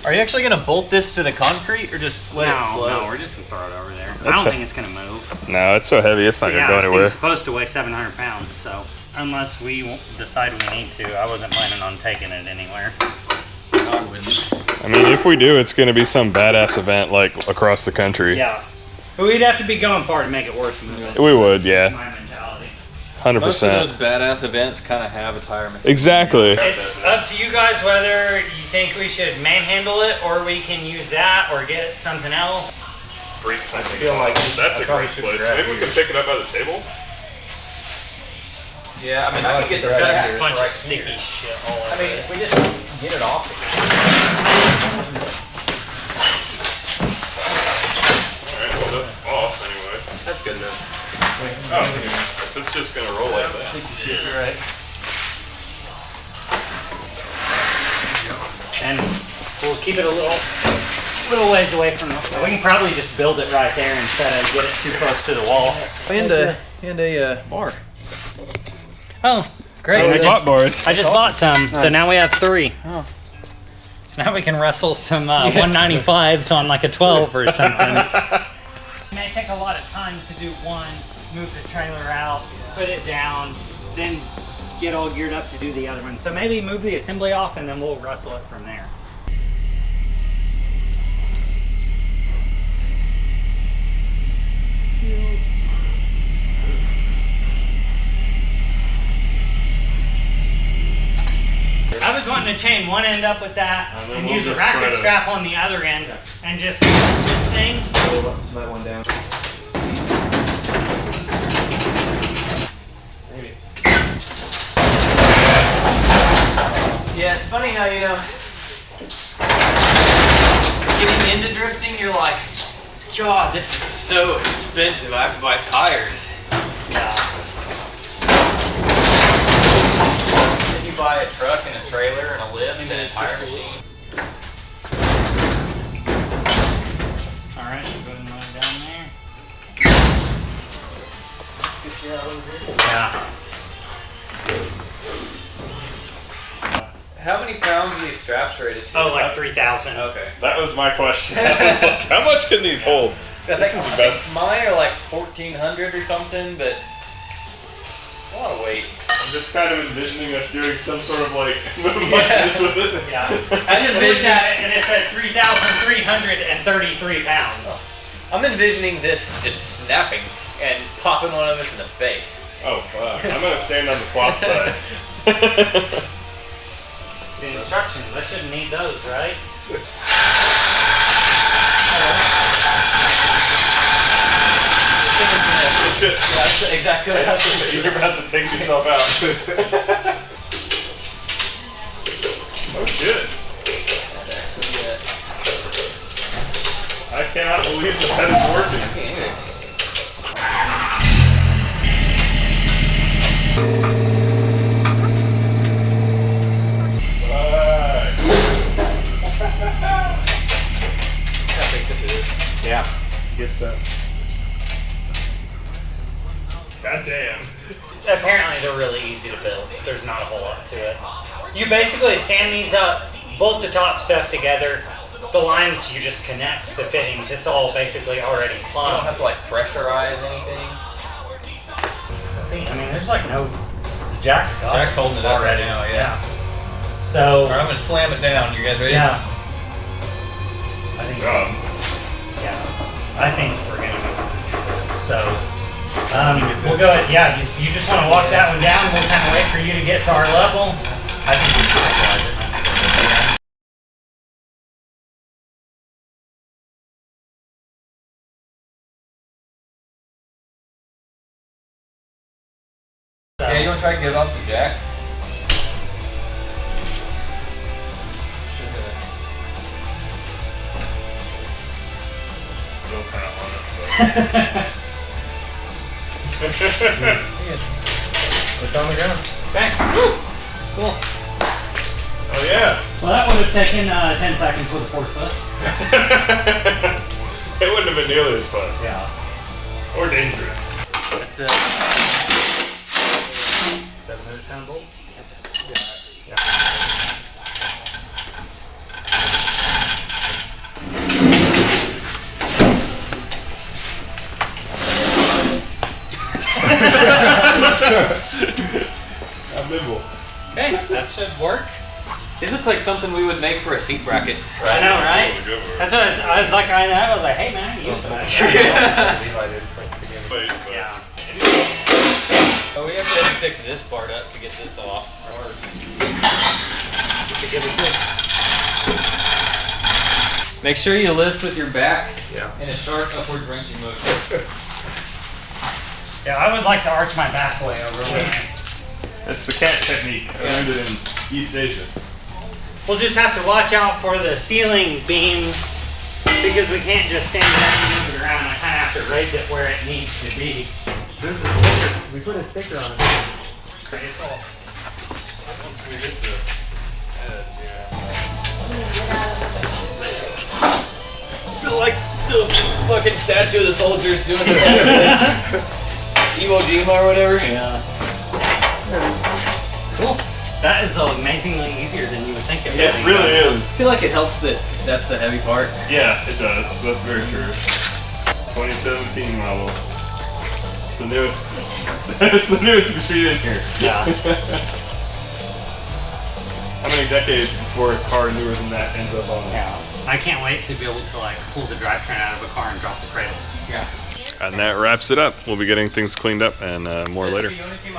Are you actually gonna bolt this to the concrete or just let it float? No, we're just gonna throw it over there. I don't think it's gonna move. No, it's so heavy, it's not gonna go anywhere. It's supposed to weigh 700 pounds, so unless we decide we need to, I wasn't planning on taking it anywhere. I wouldn't. I mean, if we do, it's gonna be some badass event like across the country. Yeah, but we'd have to be going far to make it worth moving. We would, yeah. My mentality. 100%. Most of those badass events kind of have a tire mechanic. Exactly. It's up to you guys whether you think we should manhandle it or we can use that or get something else. Freaks, I feel like that's a great place. Maybe we can pick it up at the table. Yeah, I mean, I think it's got A bunch of sticky shit all over I mean, it. if we just get it off. Alright, well that's off anyway. That's good enough. Oh, if it's just gonna roll like that. Shit, you're right. And we'll keep it a little ways away from us. We can probably just build it right there instead of get it too close to the wall. And a bar. Oh, great. Oh, I just bought some, so now we have 3. Oh. So now we can wrestle some 195s on like a 12 or something. It may take a lot of time to do one, move the trailer out, put it down, then get all geared up to do the other one. So maybe move the assembly off and then we'll wrestle it from there. I was wanting to chain one end up with that and use a ratchet strap on the other end and just this thing. Let one down. Maybe. Yeah, it's funny how, getting into drifting, you're like, God, this is so expensive. I have to buy tires. Yeah. Then you buy a truck and a trailer and a lift and a tire machine. All right, go ahead and run it down there. Yeah. How many pounds are these straps rated to? Oh, like 3,000. Okay. That was my question. I was like, how much can these hold? I think mine are like 1,400 or something, but a lot of weight. I'm just kind of envisioning us doing some sort of like movement like this with it. Yeah. I just looked at it and it said 3,333 pounds. I'm envisioning this just snapping and popping one of us in the face. Oh fuck! I'm gonna stand on the flop side. The instructions, I shouldn't need those, right? Shit. That's exactly what I was thinking. You're about to take yourself out. Oh shit. I cannot believe that is working. Yeah, good stuff. God damn. Apparently they're really easy to build. There's not a whole lot to it. You basically stand these up, bolt the top stuff together. The lines you just connect, the fittings, it's all basically already You don't plumbed. have to like pressurize anything. I mean, there's like no... Jack's got Jack's holding it up already. right now, yeah. So... Alright, I'm gonna slam it down. You guys ready? Yeah. I think... God. Yeah. I think we're gonna do this. So... we'll go ahead, yeah, if you just want to walk that one down, we'll kind of wait for you to get to our level. I think we can pressurize it. Yeah, you want to try to get it off the jack? Still kind of on it. It's on the ground. Okay. Cool. Oh yeah. Well, that would have taken 10 seconds with a forklift. It wouldn't have been nearly as fun. Yeah. Or dangerous. That's it. 700-pound bolt. I'm nimble. Okay, that should work. This looks like something we would make for a seat bracket. I know, right? Go for it. That's what I was like, I was like, hey man, you use that. Levi did like the beginning. Wait, but- Yeah. Oh, we have to pick this part up to get this off. Make sure you lift with your back Yeah. in a sharp upward wrenching motion. Yeah, I always like to arch my back way over when That's the cat technique. I learned it in East Asia. We'll just have to watch out for the ceiling beams because we can't just stand there and move it around. I kind of have to raise it where it needs to be. There's a sticker. We put a sticker on it. Once we hit the edge, yeah. I feel like the fucking statue of the soldiers doing the Iwo Jima or whatever. Yeah. Cool. That is amazingly easier than you would think it would It be. really I is. feel like it helps that that's the heavy part. Yeah, it does. That's very true. 2017 model. It's the newest. It's the newest machine in here. Yeah. How many decades before a car newer than that ends up on it? Yeah. I can't wait to be able to like pull the drivetrain out of a car and drop the cradle. Yeah. And that wraps it up. We'll be getting things cleaned up and more later. You want to see my